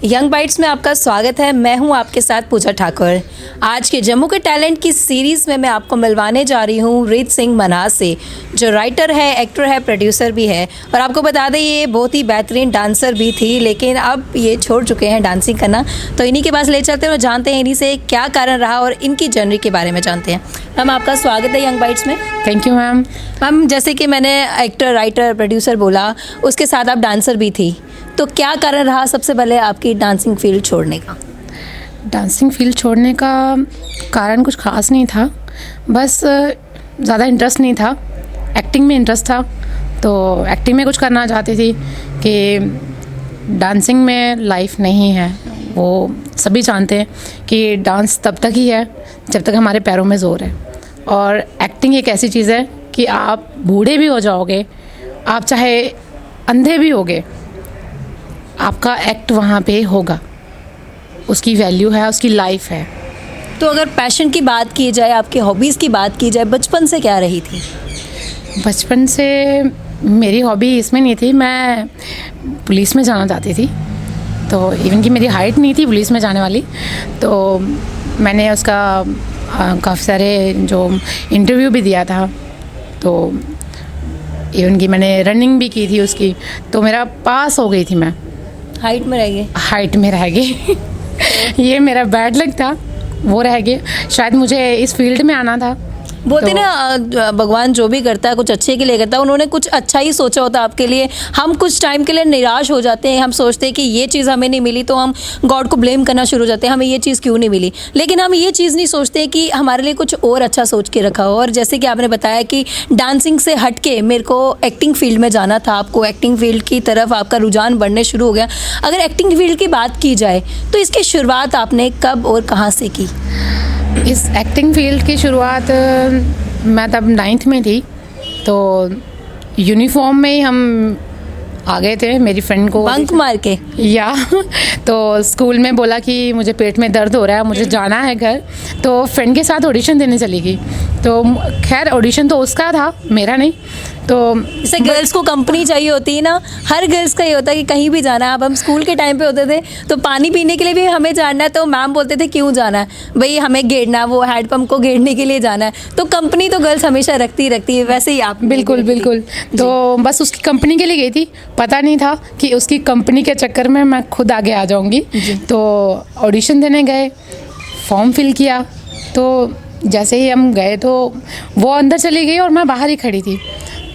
Young bytes में आपका स्वागत है। मैं हूं आपके साथ पूजा ठाकुर। आज के जम्मू के टैलेंट की सीरीज़ में मैं आपको मिलवाने जा रही हूं रीत सिंह मनास से, जो राइटर है, एक्टर है, प्रोड्यूसर भी है। और आपको बता दें ये बहुत ही बेहतरीन डांसर भी थी, लेकिन अब ये छोड़ चुके हैं डांसिंग करना। तो इन्हीं के पास ले चलते हैं और जानते हैं इन्हीं से क्या कारण रहा और इनकी जर्नी के बारे में जानते हैं। मैम, आपका स्वागत है यंग बाइट्स में। Thank you ma'am. मैम, जैसे कि मैंने एक्टर, राइटर, प्रोड्यूसर बोला, उसके साथ आप डांसर भी थी, तो क्या कारण रहा सबसे पहले आपकी डांसिंग फील्ड छोड़ने का? डांसिंग फील्ड छोड़ने का कारण कुछ खास नहीं था, बस ज़्यादा इंटरेस्ट नहीं था। एक्टिंग में इंटरेस्ट था, तो एक्टिंग में कुछ करना चाहती थी कि डांसिंग में लाइफ नहीं है। वो सभी जानते हैं कि डांस तब तक ही है जब तक हमारे पैरों में ज़ोर है, और एक्टिंग एक ऐसी चीज़ है कि आप बूढ़े भी हो जाओगे, आप चाहे अंधे भी होगे, आपका एक्ट वहाँ पे होगा, उसकी वैल्यू है, उसकी लाइफ है। तो अगर पैशन की बात की जाए, आपकी हॉबीज़ की बात की जाए, बचपन से क्या रही थी? बचपन से मेरी हॉबी इसमें नहीं थी, मैं पुलिस में जाना चाहती थी। तो इवन कि मेरी हाइट नहीं थी पुलिस में जाने वाली, तो मैंने उसका काफ़ी सारे जो इंटरव्यू भी दिया था, तो इवन कि मैंने रनिंग भी की थी उसकी, तो मेरा पास हो गई थी। मैं हाइट में रह गए? हाइट में रह गई ये मेरा बैड लक था, वो रह गया। शायद मुझे इस फील्ड में आना था। बोलते ना, भगवान जो भी करता है कुछ अच्छे के लिए करता है। उन्होंने कुछ अच्छा ही सोचा होता आपके लिए। हम कुछ टाइम के लिए निराश हो जाते हैं, हम सोचते हैं कि ये चीज़ हमें नहीं मिली, तो हम गॉड को ब्लेम करना शुरू हो जाते हैं, हमें ये चीज़ क्यों नहीं मिली। लेकिन हम ये चीज़ नहीं सोचते कि हमारे लिए कुछ और अच्छा सोच के रखा हो। और जैसे कि आपने बताया कि डांसिंग से हट के मेरे को एक्टिंग फील्ड में जाना था, आपको एक्टिंग फील्ड की तरफ आपका रुझान बढ़ने शुरू हो गया। अगर एक्टिंग फील्ड की बात की जाए तो इसकी शुरुआत आपने कब और कहाँ से की? इस एक्टिंग फील्ड की शुरुआत मैं तब 9th में थी, तो यूनिफॉर्म में ही हम आ गए थे। मेरी फ्रेंड को बंक मार के या तो स्कूल में बोला कि मुझे पेट में दर्द हो रहा है, मुझे जाना है घर, तो फ्रेंड के साथ ऑडिशन देने चली गई। तो खैर ऑडिशन तो उसका था, मेरा नहीं। तो जैसे गर्ल्स को कंपनी चाहिए होती है ना, हर गर्ल्स का ये होता है कि कहीं भी जाना है। अब हम स्कूल के टाइम पे होते थे तो पानी पीने के लिए भी हमें जाना है, तो मैम बोलते थे क्यों जाना है भाई, हमें गेड़ना, वो हैंड पंप को गेड़ने के लिए जाना है। तो कंपनी तो गर्ल्स हमेशा रखती है, वैसे ही आप? बिल्कुल बिल्कुल। तो बस उसकी कंपनी के लिए गई थी, पता नहीं था कि उसकी कंपनी के चक्कर में मैं खुद आगे आ जाऊंगी। तो ऑडिशन देने गए, फॉर्म फिल किया, तो जैसे ही हम गए तो वो अंदर चली गई और मैं बाहर ही खड़ी थी।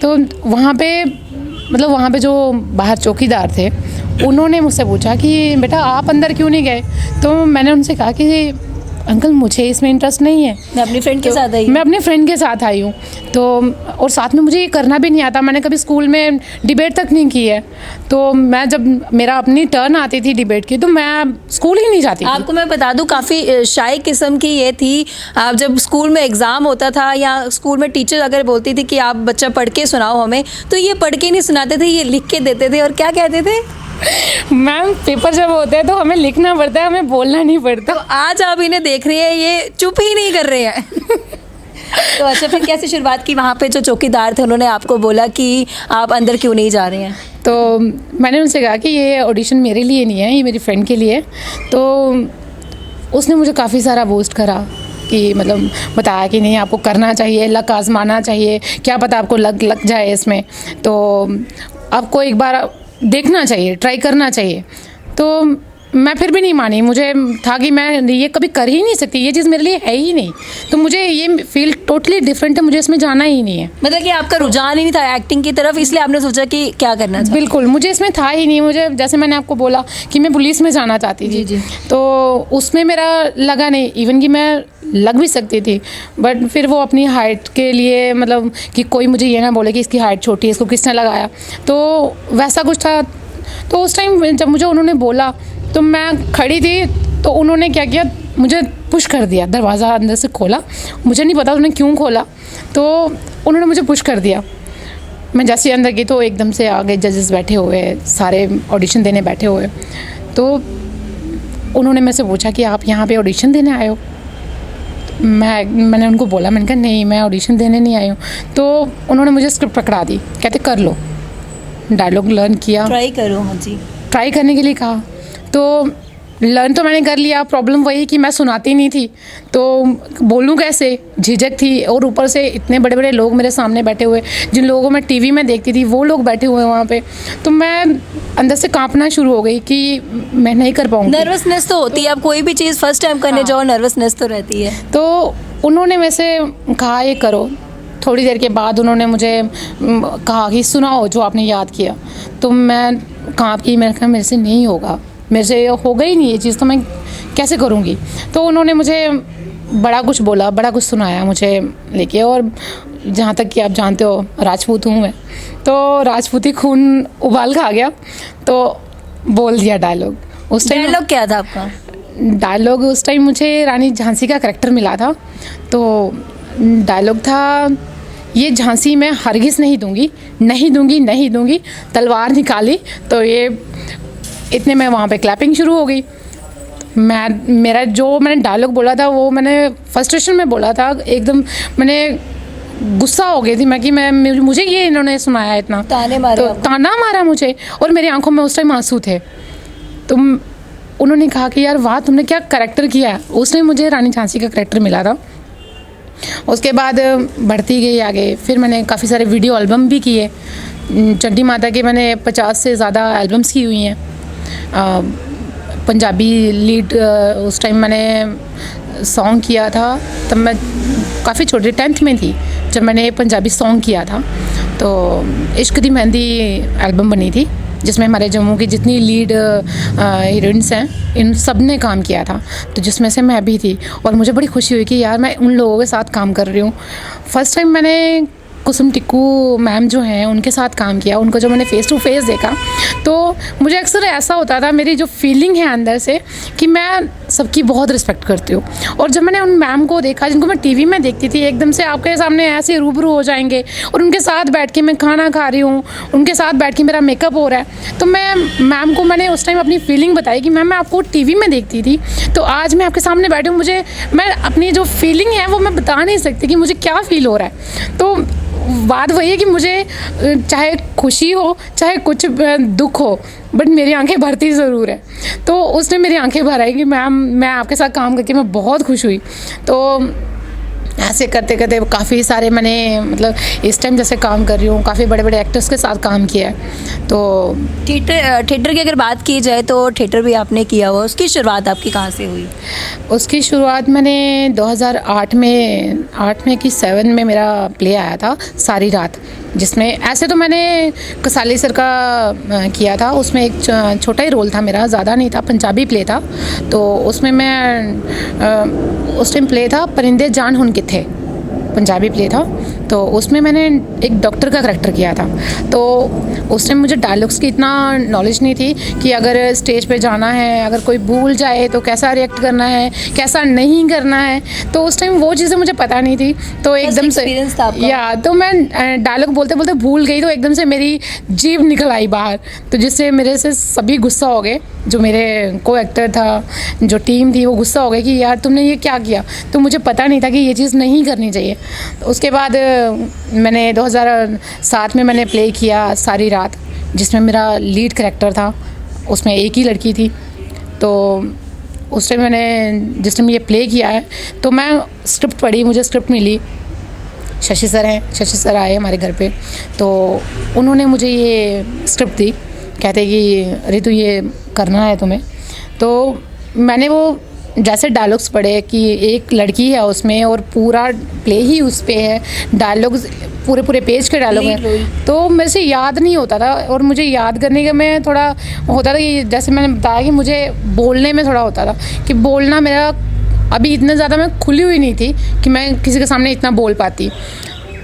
तो वहाँ पे जो बाहर चौकीदार थे, उन्होंने मुझसे पूछा कि बेटा आप अंदर क्यों नहीं गए? तो मैंने उनसे कहा कि अंकल मुझे इसमें इंटरेस्ट नहीं है, मैं अपनी फ्रेंड के साथ आई हूँ। मैं अपने फ्रेंड के साथ आई हूँ, तो और साथ में मुझे ये करना भी नहीं आता। मैंने कभी स्कूल में डिबेट तक नहीं की है, तो मैं जब मेरा अपनी टर्न आती थी डिबेट की, तो मैं स्कूल ही नहीं जाती थी। आपको मैं बता दूं, काफ़ी शाई किस्म की ये थी। आप जब स्कूल में एग्ज़ाम होता था या स्कूल में टीचर अगर बोलती थी कि आप बच्चा पढ़ के सुनाओ हमें, तो ये पढ़ के नहीं सुनाते थे, ये लिख के देते थे। और क्या कहते थे? मैम पेपर जब होते हैं तो हमें लिखना पड़ता है, हमें बोलना नहीं पड़ता। तो आज आप इन्हें देख रही हैं, ये चुप ही नहीं कर रहे हैं तो अच्छा, फिर कैसे शुरुआत की? वहाँ पे जो चौकीदार थे उन्होंने आपको बोला कि आप अंदर क्यों नहीं जा रहे हैं? तो मैंने उनसे कहा कि ये ऑडिशन मेरे लिए नहीं है, ये मेरी फ्रेंड के लिए। तो उसने मुझे काफ़ी सारा बूस्ट करा कि मतलब बताया कि नहीं, आपको करना चाहिए, लक आजमाना चाहिए, क्या पता आपको लग जाए इसमें, तो आपको एक बार देखना चाहिए, ट्राई करना चाहिए। तो मैं फिर भी नहीं मानी, मुझे था कि मैं ये कभी कर ही नहीं सकती, ये चीज़ मेरे लिए है ही नहीं। तो मुझे ये फील्ड टोटली डिफरेंट है, मुझे इसमें जाना ही नहीं है। मतलब कि आपका रुझान ही नहीं था एक्टिंग की तरफ, इसलिए आपने सोचा कि क्या करना चाहिए? बिल्कुल, मुझे इसमें था ही नहीं। मुझे, जैसे मैंने आपको बोला कि मैं पुलिस में जाना चाहती थी, जी। तो उसमें मेरा लगा नहीं। इवन कि मैं लग भी सकती थी, बट फिर वो अपनी हाइट के लिए, मतलब कि कोई मुझे ये ना बोले कि इसकी हाइट छोटी है, इसको किसने लगाया, तो वैसा कुछ था। तो उस टाइम जब मुझे उन्होंने बोला तो मैं खड़ी थी, तो उन्होंने क्या किया, मुझे पुश कर दिया, दरवाज़ा अंदर से खोला। मुझे नहीं पता उन्होंने क्यों खोला, तो उन्होंने मुझे पुश कर दिया। मैं जैसे अंदर गई तो एकदम से आगे जजेस बैठे हुए, सारे ऑडिशन देने बैठे हुए। तो उन्होंने मेरे से पूछा कि आप यहाँ पे ऑडिशन देने आए हो? मैंने उनको बोला, मैंने कहा नहीं, मैं ऑडिशन देने नहीं आई हूँ। तो उन्होंने मुझे स्क्रिप्ट पकड़ा दी, कहते कर लो। डायलॉग लर्न किया, ट्राई करो। हाँ जी, ट्राई करने के लिए कहा। तो लर्न तो मैंने कर लिया, प्रॉब्लम वही कि मैं सुनाती नहीं थी, तो बोलूँ कैसे, झिझक थी। और ऊपर से इतने बड़े बड़े लोग मेरे सामने बैठे हुए, जिन लोगों को मैं टीवी में देखती थी वो लोग बैठे हुए हैं वहाँ पे, तो मैं अंदर से कांपना शुरू हो गई कि मैं नहीं कर पाऊँगी। नर्वसनेस तो होती है, आप कोई भी चीज़ फर्स्ट टाइम करने जाओ, नर्वसनेस तो रहती है। तो उन्होंने मेरे से कहा ये करो। थोड़ी देर के बाद उन्होंने मुझे कहा कि सुनाओ जो आपने याद किया। तो मैं काँप गई, मैंने कहा मेरे से नहीं होगा, मेरे से होगा ही नहीं ये चीज़, तो मैं कैसे करूँगी। तो उन्होंने मुझे बड़ा कुछ बोला, बड़ा कुछ सुनाया मुझे लेके। और जहाँ तक कि आप जानते हो राजपूत हूँ मैं, तो राजपूती खून उबाल खा गया, तो बोल दिया डायलॉग। उस टाइम डायलॉग क्या था आपका? डायलॉग उस टाइम मुझे रानी झांसी का करैक्टर मिला था, तो डायलॉग था ये झांसी मैं हरगिज़ नहीं दूंगी, नहीं दूंगी, नहीं दूंगी। तलवार निकाली तो ये इतने में वहाँ पे क्लैपिंग शुरू हो गई। मैंने डायलॉग बोला था वो मैंने फ्रस्ट्रेशन में बोला था, एकदम मैंने गुस्सा हो गई थी मैं कि मुझे ये इन्होंने सुनाया इतना, ताने मारे तो आपको? ताना मारा मुझे, और मेरी आंखों में उस टाइम आंसू थे। तो उन्होंने कहा कि यार वाह तुमने क्या करैक्टर किया है। उसने मुझे रानी झांसी का करैक्टर मिला था। उसके बाद बढ़ती गई आगे, फिर मैंने काफ़ी सारे वीडियो एल्बम भी किए। चंडी माता के मैंने 50 से ज़्यादा एल्बम्स की हुई हैं। पंजाबी लीड उस टाइम मैंने सॉन्ग किया था, तब मैं काफ़ी छोटी 10th में थी जब मैंने पंजाबी सॉन्ग किया था। तो इश्क दी मेहंदी एल्बम बनी थी, जिसमें हमारे जम्मू की जितनी लीड हीरोइंस हैं इन सब ने काम किया था, तो जिसमें से मैं भी थी। और मुझे बड़ी खुशी हुई कि यार मैं उन लोगों के साथ काम कर रही हूँ। फर्स्ट टाइम मैंने कुसुम टिक्कू मैम जो हैं उनके साथ काम किया, उनको जो मैंने फ़ेस टू फेस देखा, तो मुझे अक्सर ऐसा होता था, मेरी जो फीलिंग है अंदर से कि मैं सबकी बहुत रिस्पेक्ट करती हूँ। और जब मैंने उन मैम को देखा जिनको मैं टीवी में देखती थी, एकदम से आपके सामने ऐसे रूबरू हो जाएंगे और उनके साथ बैठ के मैं खाना खा रही हूँ, उनके साथ बैठ के मेरा मेकअप हो रहा है, तो मैं मैम को मैंने उस टाइम अपनी फीलिंग बताई कि मैम मैं आपको टीवी में देखती थी, तो आज मैं आपके सामने बैठी हूँ, मैं अपनी जो फीलिंग है वो मैं बता नहीं सकती कि मुझे क्या फ़ील हो रहा है। तो बात वही है कि मुझे चाहे खुशी हो चाहे कुछ दुख हो, बट मेरी आंखें भरती ज़रूर है। तो उसने मेरी आंखें भर आई कि मैम मैं आपके साथ काम करके मैं बहुत खुश हुई। तो ऐसे करते करते काफ़ी सारे मैंने मतलब इस टाइम जैसे काम कर रही हूँ, काफ़ी बड़े बड़े एक्टर्स के साथ काम किया है। तो थिएटर की अगर बात की जाए तो थिएटर भी आपने किया हुआ, उसकी शुरुआत आपकी कहाँ से हुई? उसकी शुरुआत मैंने 2008 में कि 7 में मेरा प्ले आया था सारी रात, जिसमें ऐसे तो मैंने कसाली सर का किया था, उसमें एक छोटा ही रोल था मेरा, ज़्यादा नहीं था, पंजाबी प्ले था। तो उसमें मैं उस टाइम प्ले था परिंदे जान हुन किथे, पंजाबी प्ले था। तो उसमें मैंने एक डॉक्टर का करैक्टर किया था। तो उस टाइम मुझे डायलॉग्स की इतना नॉलेज नहीं थी कि अगर स्टेज पे जाना है, अगर कोई भूल जाए तो कैसा रिएक्ट करना है, कैसा नहीं करना है, तो उस टाइम वो चीज़ें मुझे पता नहीं थी। तो एकदम से तो मैं डायलॉग बोलते बोलते भूल गई, तो एकदम से मेरी जीभ निकल आई बाहर, तो जिससे मेरे से सभी गुस्सा हो गए। जो मेरे को एक्टर था, जो टीम थी, वो गुस्सा हो गए कि यार तुमने ये क्या किया। तो मुझे पता नहीं था कि ये चीज़ नहीं करनी चाहिए। तो उसके बाद मैंने 2007 में मैंने प्ले किया सारी रात, जिसमें मेरा लीड करैक्टर था, उसमें एक ही लड़की थी। तो उस टाइम मैंने जिस टाइम ये प्ले किया है, तो मैं स्क्रिप्ट पढ़ी, मुझे स्क्रिप्ट मिली, शशि सर आए हमारे घर पे, तो उन्होंने मुझे ये स्क्रिप्ट दी, कहते कि रितु ये करना है तुम्हें। तो मैंने वो जैसे डायलॉग्स पढ़े कि एक लड़की है उसमें और पूरा प्ले ही उस पे है, डायलॉग्स पूरे पेज के डायलॉग हैं, तो मेरे से याद नहीं होता था। और मुझे याद करने का मैं थोड़ा होता था कि जैसे मैंने बताया कि मुझे बोलने में थोड़ा होता था कि बोलना मेरा अभी इतना ज़्यादा मैं खुली हुई नहीं थी कि मैं किसी के सामने इतना बोल पाती।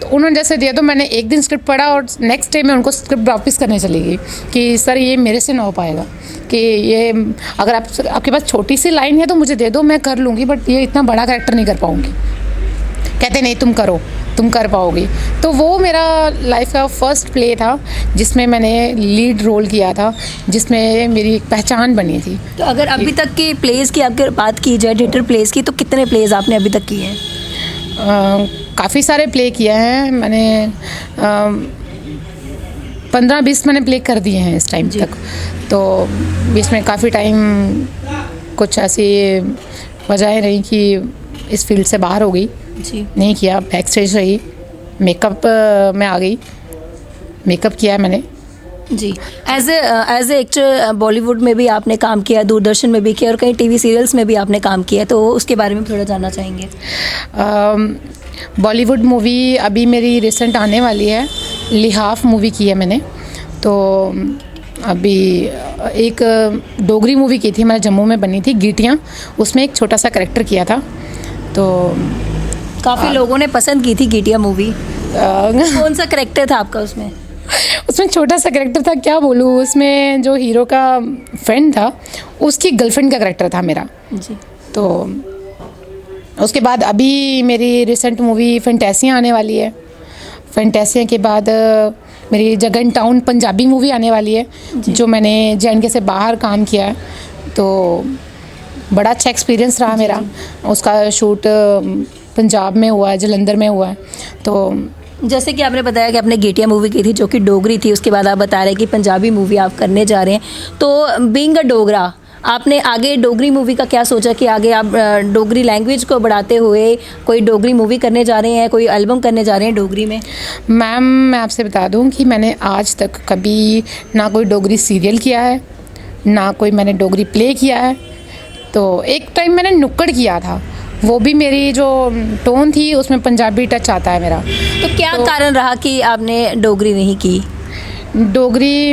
तो उन्होंने जैसे दिया, तो मैंने एक दिन स्क्रिप्ट पढ़ा और नेक्स्ट डे मैं उनको स्क्रिप्ट वापस करने चली गई कि सर ये मेरे से ना हो पाएगा, कि ये अगर आपके पास छोटी सी लाइन है तो मुझे दे दो, मैं कर लूँगी, बट ये इतना बड़ा कैरेक्टर नहीं कर पाऊँगी। कहते नहीं तुम करो, तुम कर पाओगी। तो वो मेरा लाइफ का फर्स्ट प्ले था जिसमें मैंने लीड रोल किया था, जिसमें मेरी एक पहचान बनी थी। तो अगर अभी तक के प्लेस की अगर बात की जाए, थिएटर प्लेस की, तो कितने प्लेस आपने अभी तक किए हैं? काफ़ी सारे प्ले किए हैं मैंने। 15-20 मैंने प्ले कर दिए हैं इस टाइम जी। तक। तो बीच में काफ़ी टाइम कुछ ऐसी वजह रही कि इस फील्ड से बाहर हो गई, जी नहीं किया, बैक स्टेज रही, मेकअप में आ गई, मेकअप किया मैंने। जी। एज ए एक्टर बॉलीवुड में भी आपने काम किया, दूरदर्शन में भी किया और कई टीवी सीरियल्स में भी आपने काम किया, तो उसके बारे में थोड़ा जानना चाहेंगे। बॉलीवुड मूवी अभी मेरी रिसेंट आने वाली है, लिहाफ मूवी की है मैंने। तो अभी एक डोगरी मूवी की थी, मैंने जम्मू में बनी थी, गीटियाँ, उसमें एक छोटा सा कैरेक्टर किया था। तो काफ़ी लोगों ने पसंद की थी गीटिया मूवी। कौन सा करेक्टर था आपका उसमें? उसमें छोटा सा कैरेक्टर था, क्या बोलूँ, उसमें जो हीरो का फ्रेंड था उसकी गर्लफ्रेंड का कैरेक्टर था मेरा। जी। तो उसके बाद अभी मेरी रिसेंट मूवी फैंटेसिया आने वाली है। फैंटेसिया के बाद मेरी जगन टाउन पंजाबी मूवी आने वाली है, जो मैंने JNK से बाहर काम किया है। तो बड़ा अच्छा एक्सपीरियंस रहा मेरा। उसका शूट पंजाब में हुआ है, जलंधर में हुआ है। तो जैसे कि आपने बताया कि आपने गेटिया मूवी की थी जो कि डोगरी थी, उसके बाद आप बता रहे हैं कि पंजाबी मूवी आप करने जा रहे हैं। तो बीइंग अ डोगरा, आपने आगे डोगरी मूवी का क्या सोचा कि आगे आप डोगरी लैंग्वेज को बढ़ाते हुए कोई डोगरी मूवी करने जा रहे हैं, कोई एल्बम करने जा रहे हैं डोगरी में? मैम, मैं आपसे बता दूं कि मैंने आज तक कभी ना कोई डोगरी सीरियल किया है, ना कोई मैंने डोगरी प्ले किया है। तो एक टाइम मैंने नुक्कड़ किया था, वो भी मेरी जो टोन थी उसमें पंजाबी टच आता है मेरा। तो क्या कारण रहा कि आपने डोगरी नहीं की? डोगरी,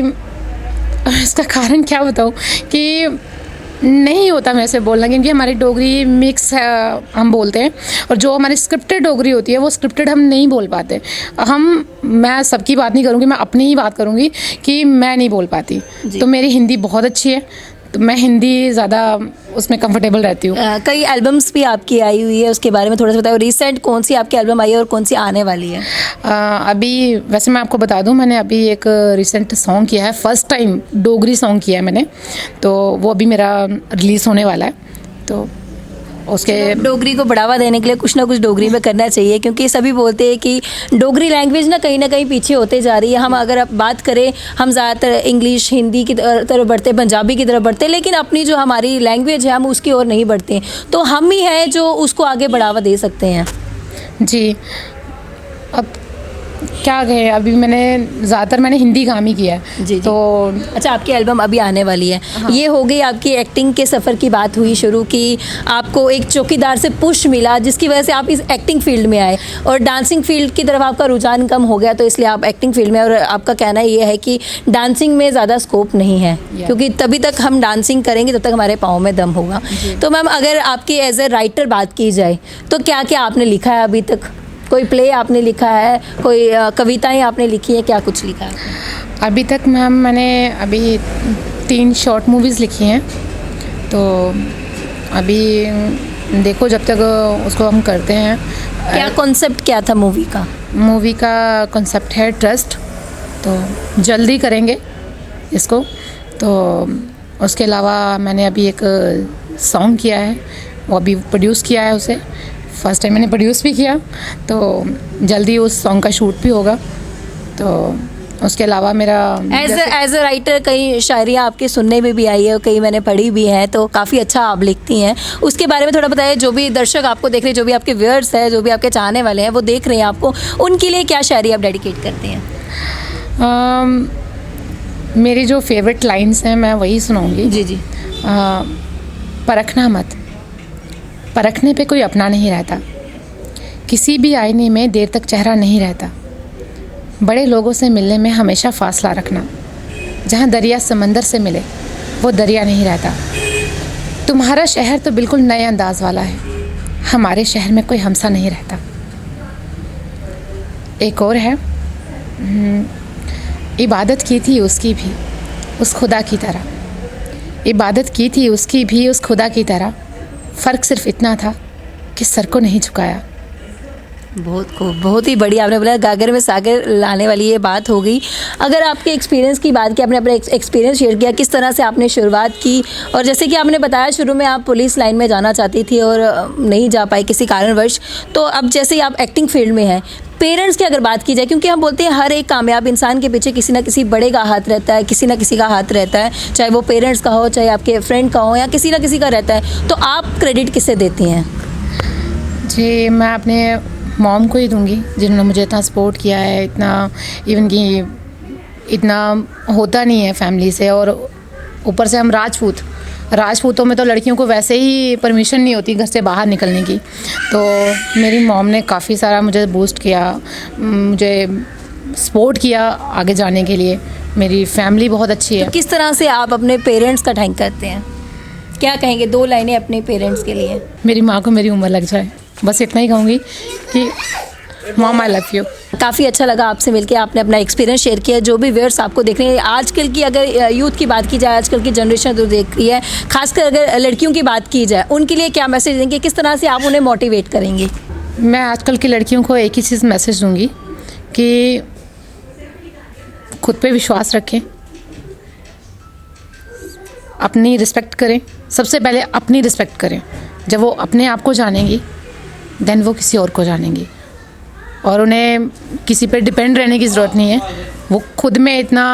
इसका कारण क्या बताऊँ कि नहीं होता मेरे से बोलना, क्योंकि हमारी डोगरी मिक्स है, हम बोलते हैं, और जो हमारी स्क्रिप्टेड डोगरी होती है वो स्क्रिप्टेड हम नहीं बोल पाते। मैं सबकी बात नहीं करूँगी, मैं अपनी ही बात करूँगी कि मैं नहीं बोल पाती। तो मेरी हिंदी बहुत अच्छी है, तो मैं हिंदी ज़्यादा उसमें कंफर्टेबल रहती हूँ। कई एल्बम्स भी आपकी आई हुई है, उसके बारे में थोड़ा सा बताओ। रिसेंट कौन सी आपकी एल्बम आई है और कौन सी आने वाली है? अभी वैसे मैं आपको बता दूं, मैंने अभी एक रिसेंट सॉन्ग किया है, फर्स्ट टाइम डोगरी सॉन्ग किया है मैंने। तो वो अभी मेरा रिलीज़ होने वाला है। तो उसके डोगरी को बढ़ावा देने के लिए कुछ ना कुछ डोगरी में करना चाहिए, क्योंकि सभी बोलते हैं कि डोगरी लैंग्वेज ना कहीं पीछे होते जा रही है। हम अगर अब बात करें, हम ज़्यादातर इंग्लिश, हिंदी की तरफ बढ़ते, पंजाबी की तरफ बढ़ते, लेकिन अपनी जो हमारी लैंग्वेज है हम उसकी ओर नहीं बढ़ते। तो हम ही हैं जो उसको आगे बढ़ावा दे सकते हैं। जी, अब क्या कहें, अभी ज़्यादातर मैंने हिंदी काम ही किया है। जी। तो अच्छा, आपकी एल्बम अभी आने वाली है। हाँ। ये हो गई आपकी एक्टिंग के सफ़र की बात हुई शुरू की, आपको एक चौकीदार से पुश मिला जिसकी वजह से आप इस एक्टिंग फील्ड में आए, और डांसिंग फील्ड की तरफ आपका रुझान कम हो गया, तो इसलिए आप एक्टिंग फील्ड में। और आपका कहना ये है कि डांसिंग में ज़्यादा स्कोप नहीं है, क्योंकि तभी तक हम डांसिंग करेंगे तब तक हमारे पाँव में दम होगा। तो मैम, अगर आपकी एज ए राइटर बात की जाए तो क्या क्या आपने लिखा है अभी तक? कोई प्ले आपने लिखा है, कोई कविताएं आपने लिखी है, क्या कुछ लिखा है? अभी तक मैम मैंने अभी 3 शॉर्ट मूवीज़ लिखी हैं। तो अभी देखो, जब तक उसको हम करते हैं। क्या कॉन्सेप्ट क्या था मूवी का? मूवी का कॉन्सेप्ट है ट्रस्ट। तो जल्दी करेंगे इसको। तो उसके अलावा मैंने अभी एक सॉन्ग किया है, वो अभी प्रोड्यूस किया है उसे, फर्स्ट टाइम मैंने प्रोड्यूस भी किया। तो जल्दी उस सॉन्ग का शूट भी होगा। तो उसके अलावा मेरा एज अ राइटर कई शायरियाँ आपके सुनने में भी आई है और कई मैंने पढ़ी भी हैं, तो काफ़ी अच्छा आप लिखती हैं। उसके बारे में थोड़ा बताइए, जो भी दर्शक आपको देख रहे हैं, जो भी आपके व्यूअर्स हैं, जो भी आपके चाहने वाले हैं, वो देख रहे हैं आपको, उनके लिए क्या शायरी आप डेडिकेट करते हैं? मेरी जो फेवरेट लाइन्स हैं मैं वही सुनाऊंगी। जी जी। परखना मत, परखने पे कोई अपना नहीं रहता, किसी भी आईने में देर तक चेहरा नहीं रहता, बड़े लोगों से मिलने में हमेशा फासला रखना, जहाँ दरिया समंदर से मिले वो दरिया नहीं रहता, तुम्हारा शहर तो बिल्कुल नए अंदाज वाला है, हमारे शहर में कोई हमसा नहीं रहता। एक और है, इबादत की थी उसकी भी उस खुदा की तरह, इबादत की थी उसकी भी उस खुदा की तरह, फ़र्क सिर्फ इतना था कि सर को नहीं झुकाया। बहुत खूब, बहुत ही बढ़िया। आपने बोला गागर में सागर लाने वाली ये बात हो गई। अगर आपके एक्सपीरियंस की बात की, आपने अपना एक्सपीरियंस शेयर किया, किस तरह से आपने शुरुआत की, और जैसे कि आपने बताया शुरू में आप पुलिस लाइन में जाना चाहती थी और नहीं जा पाई किसी कारणवश, तो अब जैसे ही आप एक्टिंग फील्ड में हैं, पेरेंट्स की अगर बात की जाए, क्योंकि हम बोलते हैं हर एक कामयाब इंसान के पीछे किसी ना किसी बड़े का हाथ रहता है, किसी ना किसी का हाथ रहता है, चाहे वो पेरेंट्स का हो, चाहे आपके फ्रेंड का हो, या किसी ना किसी का रहता है, तो आप क्रेडिट किससे देती हैं? जी, मैं अपने मॉम को ही दूंगी, जिन्होंने मुझे इतना सपोर्ट किया है। इतना इवन कि इतना होता नहीं है फैमिली से, और ऊपर से हम राजपूतों में तो लड़कियों को वैसे ही परमिशन नहीं होती घर से बाहर निकलने की। तो मेरी मॉम ने काफ़ी सारा मुझे बूस्ट किया, मुझे सपोर्ट किया आगे जाने के लिए। मेरी फैमिली बहुत अच्छी है। तो किस तरह से आप अपने पेरेंट्स का थैंक करते हैं? क्या कहेंगे 2 लाइनें अपने पेरेंट्स के लिए? मेरी माँ को मेरी उम्र लग जाए, बस इतना ही कहूँगी कि मॉम आई लव यू। काफ़ी अच्छा लगा आपसे मिलके, आपने अपना एक्सपीरियंस शेयर किया। जो भी व्यूअर्स आपको देख रहे हैं, आजकल की अगर यूथ की बात की जाए, आजकल की जनरेशन जो देख रही है, खासकर अगर लड़कियों की बात की जाए, उनके लिए क्या मैसेज देंगे? किस तरह से आप उन्हें मोटिवेट करेंगे? मैं आजकल की लड़कियों को एक ही चीज़ मैसेज दूंगी कि खुद पे विश्वास रखें, अपनी रिस्पेक्ट करें। सबसे पहले अपनी रिस्पेक्ट करें। जब वो अपने आप को जानेंगी, देन वो किसी और को जानेंगी, और उन्हें किसी पे डिपेंड रहने की ज़रूरत नहीं है। वो खुद में इतना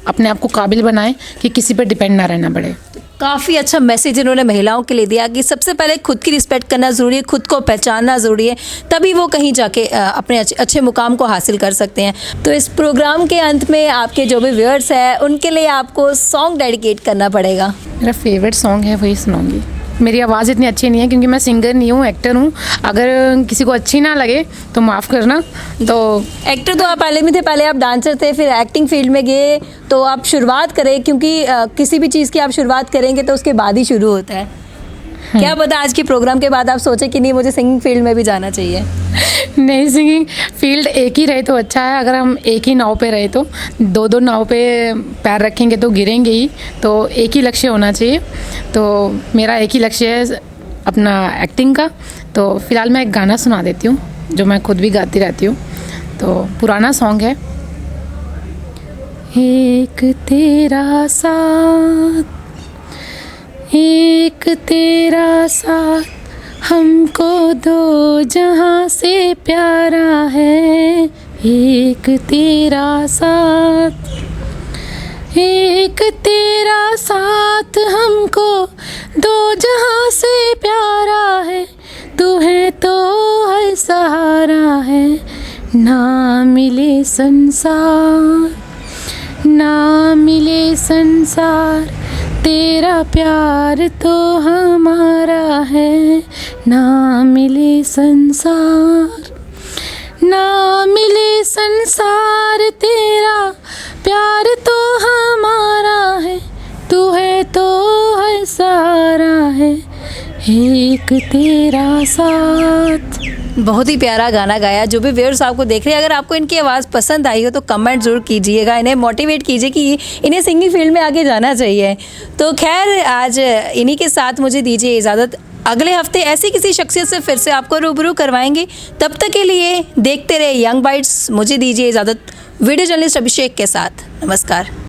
अपने आप को काबिल बनाएं कि किसी पे डिपेंड ना रहना पड़े। काफ़ी अच्छा मैसेज इन्होंने महिलाओं के लिए दिया कि सबसे पहले खुद की रिस्पेक्ट करना ज़रूरी है, खुद को पहचानना ज़रूरी है, तभी वो कहीं जाके अपने अच्छे मुकाम को हासिल कर सकते हैं। तो इस प्रोग्राम के अंत में आपके जो भी व्यूअर्स हैं, उनके लिए आपको सॉन्ग डेडिकेट करना पड़ेगा। मेरा फेवरेट सॉन्ग है, वही सुनाऊंगी। मेरी आवाज़ इतनी अच्छी नहीं है, क्योंकि मैं सिंगर नहीं हूँ, एक्टर हूँ। अगर किसी को अच्छी ना लगे तो माफ़ करना। तो एक्टर तो आप पहले भी थे, पहले आप डांसर थे, फिर एक्टिंग फील्ड में गए। तो आप शुरुआत करें, क्योंकि किसी भी चीज़ की आप शुरुआत करेंगे तो उसके बाद ही शुरू होता है। क्या पता आज के प्रोग्राम के बाद आप सोचें कि नहीं, मुझे सिंगिंग फील्ड में भी जाना चाहिए। नहीं, सिंगिंग फील्ड एक ही रहे तो अच्छा है। अगर हम एक ही नाव पे रहे तो 2-2 नाव पे पैर रखेंगे तो गिरेंगे ही। तो एक ही लक्ष्य होना चाहिए। तो मेरा एक ही लक्ष्य है अपना एक्टिंग का। तो फिलहाल मैं एक गाना सुना देती हूँ जो मैं खुद भी गाती रहती हूँ। तो पुराना सॉन्ग है। एक तेरा साथ, एक तेरा साथ, हमको 2 जहां से प्यारा है। एक तेरा साथ, एक तेरा साथ, हमको 2 जहां से प्यारा है। तू है तो हर सहारा है, ना मिले संसार, ना मिले संसार, तेरा प्यार तो हमारा है। ना मिले संसार, ना मिले संसार, तेरा प्यार तो हमारा है। तू है तो हर सहारा है, एक तेरा साथ। बहुत ही प्यारा गाना गाया। जो भी व्यूअर्स आपको देख रहे हैं, अगर आपको इनकी आवाज़ पसंद आई हो तो कमेंट ज़रूर कीजिएगा, इन्हें मोटिवेट कीजिए कि इन्हें सिंगिंग फील्ड में आगे जाना चाहिए। तो खैर, आज इन्हीं के साथ मुझे दीजिए इजाज़त। अगले हफ्ते ऐसी किसी शख्सियत से फिर से आपको रूबरू करवाएंगे। तब तक के लिए देखते रहे यंग बाइट्स। मुझे दीजिए इजाज़त वीडियो जर्नलिस्ट अभिषेक के साथ। नमस्कार।